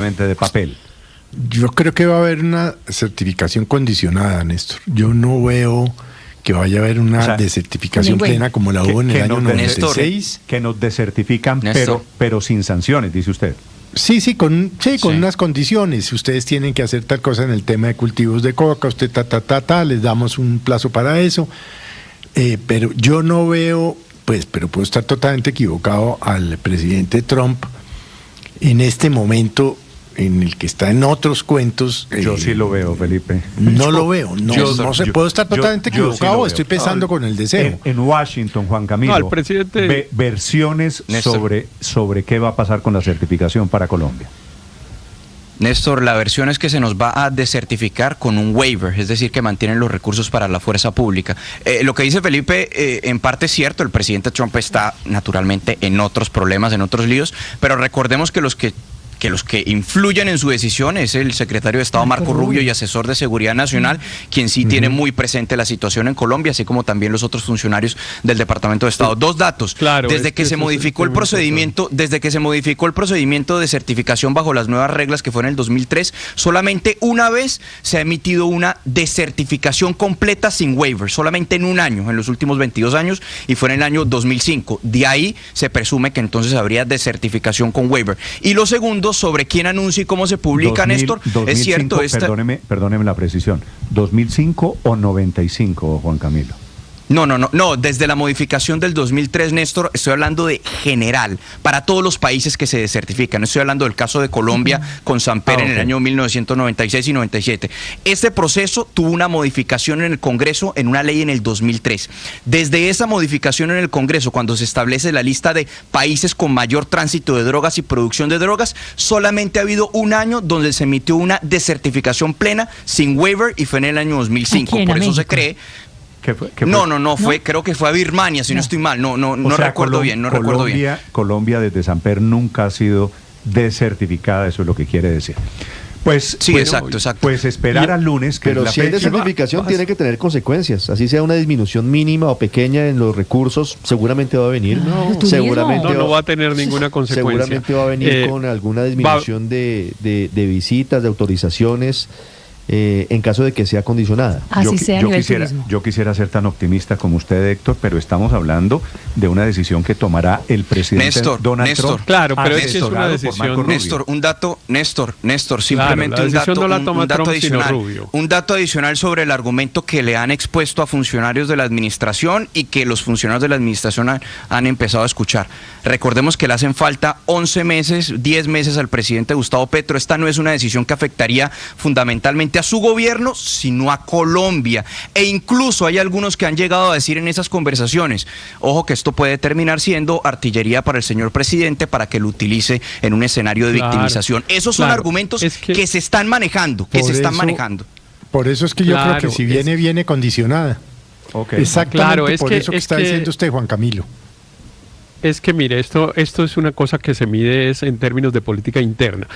de papel. Yo creo que va a haber una certificación condicionada, Néstor. Yo no veo que vaya a haber una desertificación plena como la hubo en el año 96. Que nos desertifican, pero sin sanciones, dice usted. Sí, con unas condiciones. Ustedes tienen que hacer tal cosa en el tema de cultivos de coca, usted les damos un plazo para eso. Pero yo no veo, pero puedo estar totalmente equivocado, al presidente Trump en este momento en el que está en otros cuentos. Yo sí lo veo, Felipe. No lo veo. Puedo estar totalmente equivocado, estoy pensando con el deseo. En Washington, Juan Camilo, el presidente... versiones sobre qué va a pasar con la certificación para Colombia. Néstor, la versión es que se nos va a desertificar con un waiver, es decir, que mantienen los recursos para la fuerza pública. Lo que dice Felipe, en parte es cierto, el presidente Trump está naturalmente en otros problemas, en otros líos, pero recordemos que los que influyen en su decisión es el secretario de Estado Marco Rubio y asesor de Seguridad Nacional, quien sí tiene muy presente la situación en Colombia, así como también los otros funcionarios del Departamento de Estado. Dos datos. Claro, desde que se modificó el procedimiento de certificación bajo las nuevas reglas que fue en el 2003, solamente una vez se ha emitido una desertificación completa sin waiver, solamente en un año, en los últimos 22 años, y fue en el año 2005. De ahí se presume que entonces habría desertificación con waiver. Y lo segundo, sobre quién anuncia y cómo se publica, Néstor, 2005, es cierto... Perdóneme la precisión, ¿2005 o 95, Juan Camilo? No, desde la modificación del 2003, Néstor, estoy hablando de general, para todos los países que se desertifican. Estoy hablando del caso de Colombia con Samper en el año 1996 y 97. Este proceso tuvo una modificación en el Congreso en una ley en el 2003. Desde esa modificación en el Congreso, cuando se establece la lista de países con mayor tránsito de drogas y producción de drogas, solamente ha habido un año donde se emitió una desertificación plena sin waiver y fue en el año 2005. Por eso se cree... ¿Qué fue? Creo que fue a Birmania, si no estoy mal, no recuerdo bien. Colombia desde Samper nunca ha sido desertificada, eso es lo que quiere decir. Pues, sí, exacto. Pues esperar al lunes que pero si hay desertificación tiene que tener consecuencias, así sea una disminución mínima o pequeña en los recursos, seguramente va a venir. Seguramente no va a tener ninguna consecuencia. Seguramente va a venir con alguna disminución de visitas, de autorizaciones. En caso de que sea condicionada. Yo quisiera ser tan optimista como usted, Héctor, pero estamos hablando de una decisión que tomará el presidente Donald Trump. Claro, pero es que es una decisión. Néstor, simplemente un dato adicional sobre el argumento que le han expuesto a funcionarios de la administración y que los funcionarios de la administración han empezado a escuchar. Recordemos que le hacen falta 11 meses, 10 meses al presidente Gustavo Petro. Esta no es una decisión que afectaría fundamentalmente a su gobierno, sino a Colombia. E incluso hay algunos que han llegado a decir en esas conversaciones, ojo que esto puede terminar siendo artillería para el señor presidente para que lo utilice en un escenario de victimización. Esos son argumentos que se están manejando, Por eso es que yo creo que si viene condicionada. Exactamente, por eso que está diciendo usted, Juan Camilo. Es que mire, esto es una cosa que se mide en términos de política interna.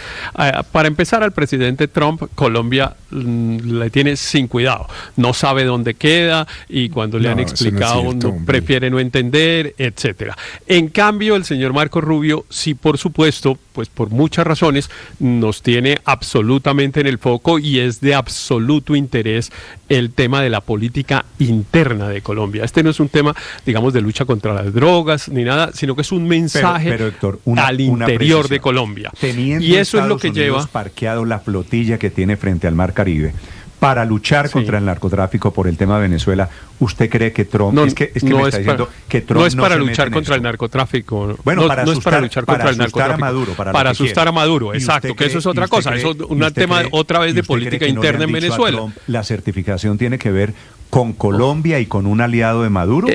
Para empezar, al presidente Trump, Colombia le tiene sin cuidado. No sabe dónde queda y cuando le han explicado prefiere no entender, etcétera. En cambio, el señor Marco Rubio, sí, por supuesto, pues por muchas razones, nos tiene absolutamente en el foco y es de absoluto interés el tema de la política interna de Colombia. Este no es un tema, digamos, de lucha contra las drogas ni nada, sino que es un mensaje pero Héctor, al interior de Colombia. Y eso es lo que lleva parqueado la flotilla que tiene frente al Mar Caribe para luchar contra el narcotráfico por el tema de Venezuela. ¿Usted cree que Trump no es para luchar contra el narcotráfico? Bueno, para asustar a Maduro, para asustar a Maduro, exacto, que eso es otra cosa, eso es un tema otra vez de política interna en Venezuela. ¿La certificación tiene que ver con Colombia y con un aliado de Maduro?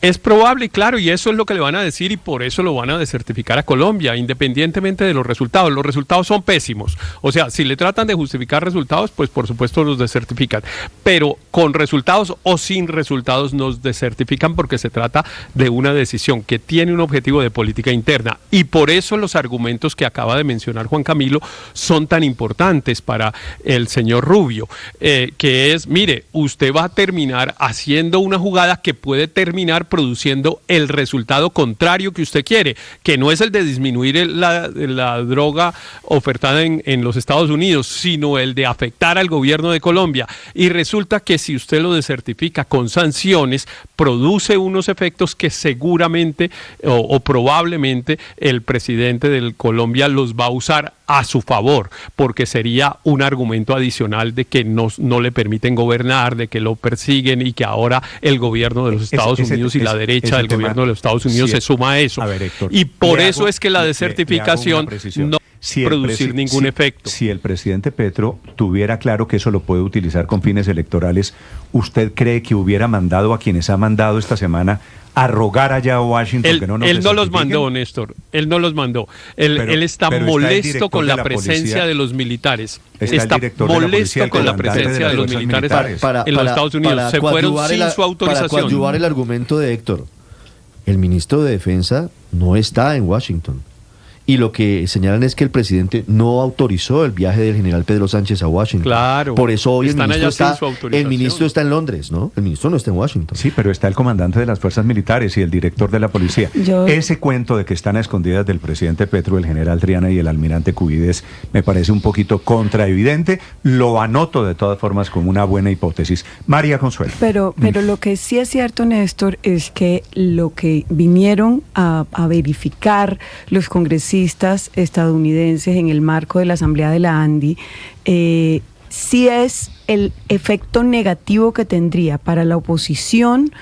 Es probable, claro, y eso es lo que le van a decir y por eso lo van a desertificar a Colombia, independientemente de los resultados. Los resultados son pésimos. O sea, si le tratan de justificar resultados, pues por supuesto los desertifican. Pero con resultados o sin resultados nos desertifican porque se trata de una decisión que tiene un objetivo de política interna. Y por eso los argumentos que acaba de mencionar Juan Camilo son tan importantes para el señor Rubio, que es, mire, usted va a terminar haciendo una jugada que puede terminar produciendo el resultado contrario que usted quiere, que no es el de disminuir la droga ofertada en los Estados Unidos, sino el de afectar al gobierno de Colombia. Y resulta que si usted lo desertifica con sanciones, produce unos efectos que seguramente o probablemente el presidente de Colombia los va a usar a su favor, porque sería un argumento adicional de que no le permiten gobernar, de que lo persiguen y que ahora el gobierno de los Estados Unidos y la derecha del gobierno de los Estados Unidos se suma a eso. A ver, Héctor, y por eso es que la desertificación no producir ningún efecto. Si el presidente Petro tuviera claro que eso lo puede utilizar con fines electorales, ¿usted cree que hubiera mandado a quienes ha mandado esta semana a rogar allá a Washington que no nos Él no los mandó, Néstor. Él no los mandó. Él está molesto con la presencia de los militares. Está molesto con la presencia de los militares en los Estados Unidos. Se fueron sin su autorización. Para coadyuvar el argumento de Héctor, el ministro de Defensa no está en Washington. Y lo que señalan es que el presidente no autorizó el viaje del general Pedro Sánchez a Washington. Claro. Por eso hoy el ministro está en Londres, ¿no? El ministro no está en Washington. Sí, pero está el comandante de las fuerzas militares y el director de la policía. Ese cuento de que están a escondidas del presidente Petro, el general Triana y el almirante Cubides, me parece un poquito contraevidente. Lo anoto de todas formas como una buena hipótesis. María Consuelo. Pero lo que sí es cierto, Néstor, es que lo que vinieron a verificar los congresistas estadounidenses en el marco de la Asamblea de la ANDI, sí es el efecto negativo que tendría para la oposición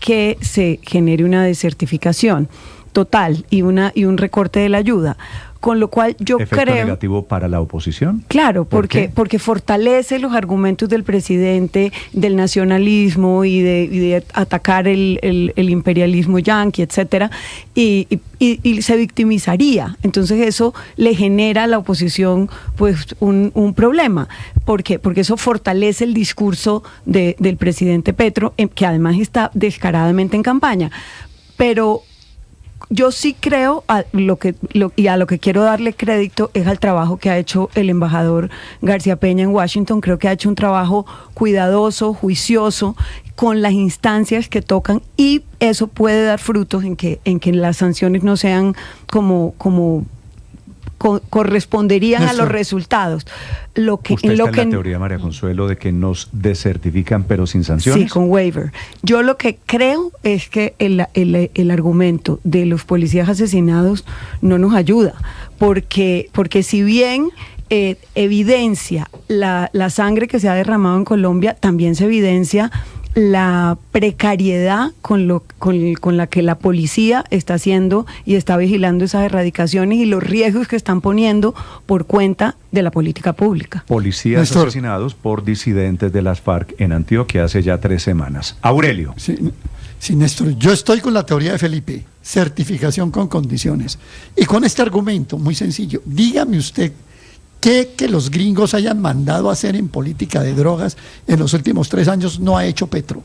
que se genere una desertificación total y un recorte de la ayuda. Con lo cual yo creo... ¿Efecto negativo para la oposición? Claro, porque fortalece los argumentos del presidente del nacionalismo y de atacar el imperialismo yanqui, etcétera, y se victimizaría. Entonces eso le genera a la oposición pues un problema. ¿Por qué? Porque eso fortalece el discurso del presidente Petro, que además está descaradamente en campaña. Pero yo sí creo, a lo que quiero darle crédito es al trabajo que ha hecho el embajador García Peña en Washington. Creo que ha hecho un trabajo cuidadoso, juicioso, con las instancias que tocan, y eso puede dar frutos en que las sanciones no sean como corresponderían a los resultados. ¿Usted está en la teoría, María Consuelo, de que nos desertifican pero sin sanciones? Sí, con waiver. Yo lo que creo es que el argumento de los policías asesinados no nos ayuda, porque si bien evidencia la sangre que se ha derramado en Colombia, también se evidencia la precariedad con la que la policía está haciendo y está vigilando esas erradicaciones y los riesgos que están poniendo por cuenta de la política pública. Policías asesinados por disidentes de las FARC en Antioquia hace ya 3 semanas. Aurelio. Sí, Néstor, yo estoy con la teoría de Felipe, certificación con condiciones. Y con este argumento muy sencillo, dígame usted que los gringos hayan mandado a hacer en política de drogas en los últimos 3 años no ha hecho Petro.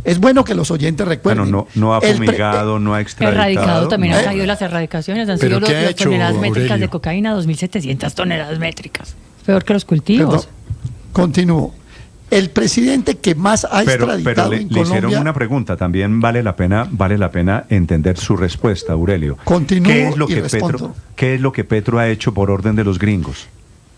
Es bueno que los oyentes recuerden. Bueno, no ha fumigado, no ha extraditado. Erradicado también han caído las erradicaciones. Han sido las toneladas métricas de cocaína, 2.700 toneladas métricas. Peor que los cultivos. Continúo. El presidente que más ha extraditado en Colombia... le hicieron una pregunta, también vale la pena entender su respuesta, Aurelio. Continúo ¿Qué es lo que Petro ha hecho por orden de los gringos?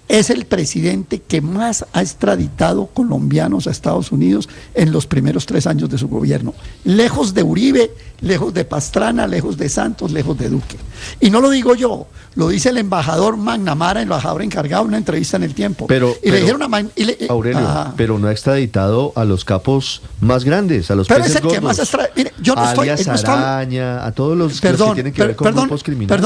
Es el presidente que más ha extraditado colombianos a Estados Unidos en los primeros 3 años de su gobierno. Lejos de Uribe, lejos de Pastrana, lejos de Santos, lejos de Duque. Y no lo digo yo, lo dice el embajador McNamara, el embajador encargado en una entrevista en El Tiempo. Aurelio, pero no ha extraditado a los capos más grandes, a los peces gordos. Que más yo no Araña, a todos los que tienen que ver con grupos criminales.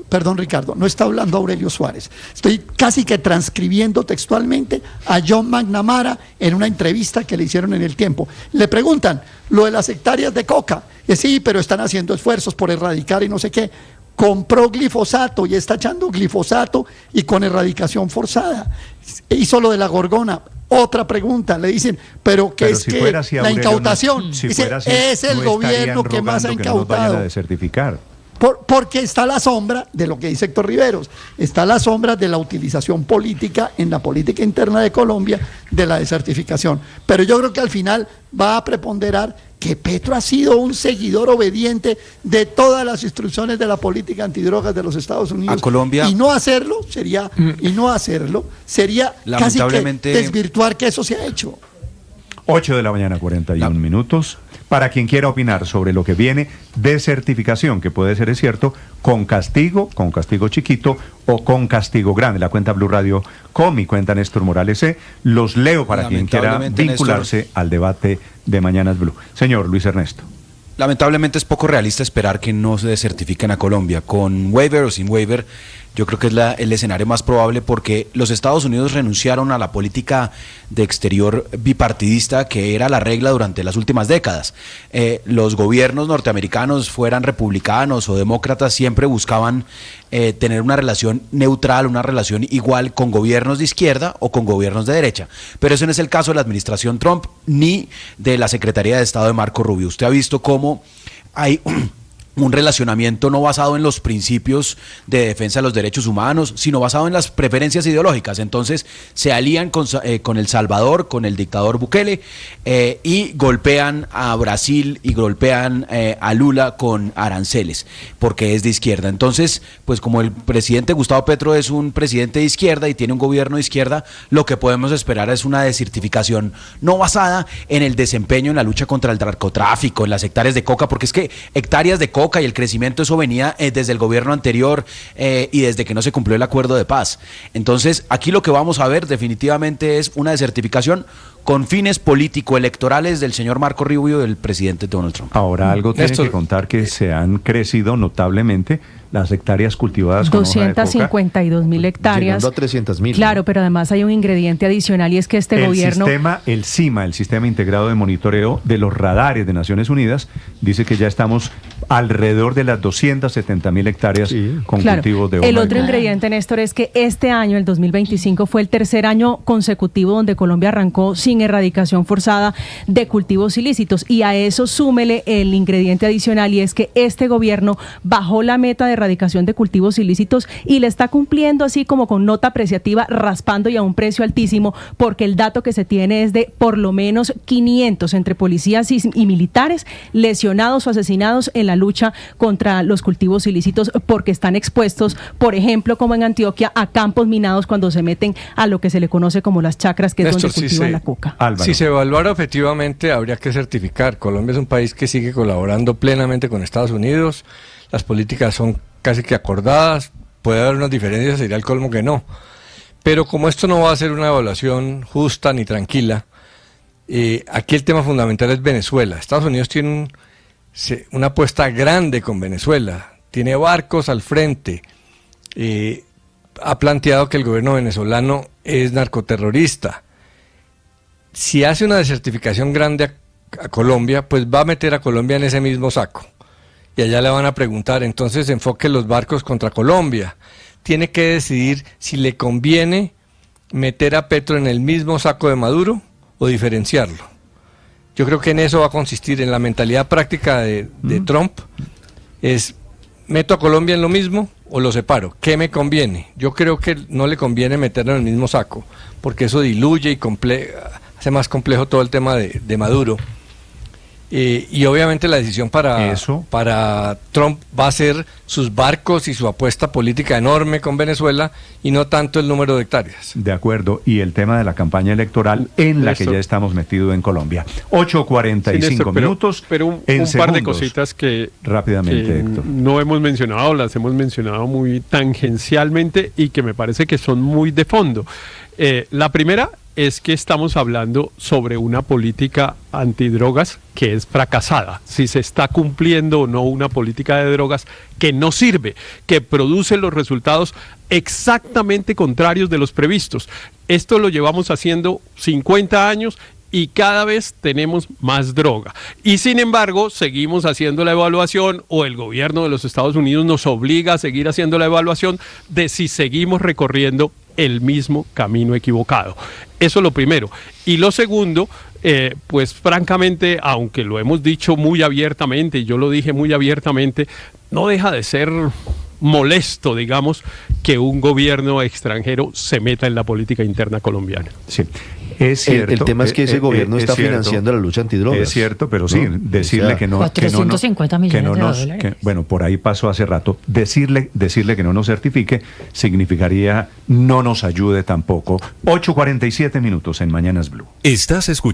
Perdón, Ricardo, no está hablando Aurelio Suárez. Estoy casi que transcribiendo textualmente a John McNamara en una entrevista que le hicieron en El Tiempo. Le preguntan lo de las hectáreas de coca. Sí, pero están haciendo esfuerzos por erradicar y no sé qué. Compró glifosato y está echando glifosato y con erradicación forzada. Hizo lo de la gorgona. Otra pregunta, le dicen, pero ¿qué es que la incautación? Dice, es el gobierno que más ha incautado. De certificar. Porque está la sombra de lo que dice Héctor Riveros, está la sombra de la utilización política en la política interna de Colombia de la desertificación. Pero yo creo que al final va a preponderar que Petro ha sido un seguidor obediente de todas las instrucciones de la política antidrogas de los Estados Unidos. A Colombia. Y no hacerlo sería casi que desvirtuar que eso se ha hecho. 8 de la mañana, 41 minutos. Para quien quiera opinar sobre lo que viene, desertificación, que puede ser, es cierto, con castigo chiquito o con castigo grande. La cuenta Blue Radio com y cuenta Néstor Morales C. Los leo para quien quiera vincularse, Néstor, al debate de Mañanas Blue. Señor Luis Ernesto. Lamentablemente es poco realista esperar que no se desertifiquen a Colombia, con waiver o sin waiver. Yo creo que es el escenario más probable porque los Estados Unidos renunciaron a la política de exterior bipartidista que era la regla durante las últimas décadas. Los gobiernos norteamericanos, fueran republicanos o demócratas, siempre buscaban tener una relación neutral, una relación igual con gobiernos de izquierda o con gobiernos de derecha. Pero eso no es el caso de la administración Trump ni de la Secretaría de Estado de Marco Rubio. Usted ha visto cómo hay un relacionamiento no basado en los principios de defensa de los derechos humanos, sino basado en las preferencias ideológicas. Entonces se alían con El Salvador, con el dictador Bukele, y golpean a Brasil y golpean a Lula con aranceles, porque es de izquierda. Entonces, pues como el presidente Gustavo Petro es un presidente de izquierda y tiene un gobierno de izquierda, lo que podemos esperar es una desertificación no basada en el desempeño en la lucha contra el narcotráfico, en las hectáreas de coca, porque es que hectáreas de coca y el crecimiento, eso venía desde el gobierno anterior y desde que no se cumplió el acuerdo de paz. Entonces, aquí lo que vamos a ver definitivamente es una desertificación con fines político-electorales del señor Marco Rubio y del presidente Donald Trump. Ahora, algo tiene que contar que se han crecido notablemente las hectáreas cultivadas con 252.000 hectáreas. Llegando a 300.000. Claro, pero además hay un ingrediente adicional y es que el gobierno... El CIMA, el Sistema Integrado de Monitoreo de los Radares de Naciones Unidas, dice que ya estamos alrededor de las 270.000 hectáreas con cultivos de hoja. El otro ingrediente, Néstor, es que este año, el 2025, fue el tercer año consecutivo donde Colombia arrancó sin erradicación forzada de cultivos ilícitos, y a eso súmele el ingrediente adicional, y es que este gobierno bajó la meta de erradicación de cultivos ilícitos y le está cumpliendo así como con nota apreciativa, raspando y a un precio altísimo, porque el dato que se tiene es de por lo menos 500 entre policías y militares lesionados o asesinados en la lucha contra los cultivos ilícitos, porque están expuestos, por ejemplo, como en Antioquia, a campos minados cuando se meten a lo que se le conoce como las chacras, que Néstor, es donde cultivan la coca. Álvaro. Si se evaluara objetivamente, habría que certificar. Colombia es un país que sigue colaborando plenamente con Estados Unidos. Las políticas son casi que acordadas, puede haber unas diferencias, sería el colmo que no. Pero como esto no va a ser una evaluación justa ni tranquila, aquí el tema fundamental es Venezuela. Estados Unidos tiene una apuesta grande con Venezuela, tiene barcos al frente, ha planteado que el gobierno venezolano es narcoterrorista. Si hace una desertificación grande a Colombia, pues va a meter a Colombia en ese mismo saco. Y allá le van a preguntar, entonces enfoque los barcos contra Colombia. Tiene que decidir si le conviene meter a Petro en el mismo saco de Maduro o diferenciarlo. Yo creo que en eso va a consistir, en la mentalidad práctica de Trump, es meto a Colombia en lo mismo o lo separo. ¿Qué me conviene? Yo creo que no le conviene meterlo en el mismo saco, porque eso diluye y hace más complejo todo el tema de Maduro. Y obviamente la decisión para Trump va a ser sus barcos y su apuesta política enorme con Venezuela y no tanto el número de hectáreas. De acuerdo, y el tema de la campaña electoral en la que ya estamos metidos en Colombia. 8:45 minutos. Pero un par de cositas que rápidamente, Héctor, no hemos mencionado, las hemos mencionado muy tangencialmente y que me parece que son muy de fondo. La primera es que estamos hablando sobre una política antidrogas que es fracasada. Si se está cumpliendo o no una política de drogas que no sirve, que produce los resultados exactamente contrarios de los previstos. Esto lo llevamos haciendo 50 años y cada vez tenemos más droga. Y sin embargo, seguimos haciendo la evaluación, o el gobierno de los Estados Unidos nos obliga a seguir haciendo la evaluación de si seguimos recorriendo el mismo camino equivocado. Eso es lo primero. Y lo segundo, pues francamente, aunque lo hemos dicho muy abiertamente, y yo lo dije muy abiertamente, no deja de ser molesto, digamos, que un gobierno extranjero se meta en la política interna colombiana. Sí. Es cierto, el tema es que ese gobierno está financiando la lucha antidrogas. Es cierto, pero sí, decirle que no... 450 millones de dólares. Bueno, por ahí pasó hace rato. Decirle que no nos certifique significaría no nos ayude tampoco. 8:47 en Mañanas Blue. Estás escuchando.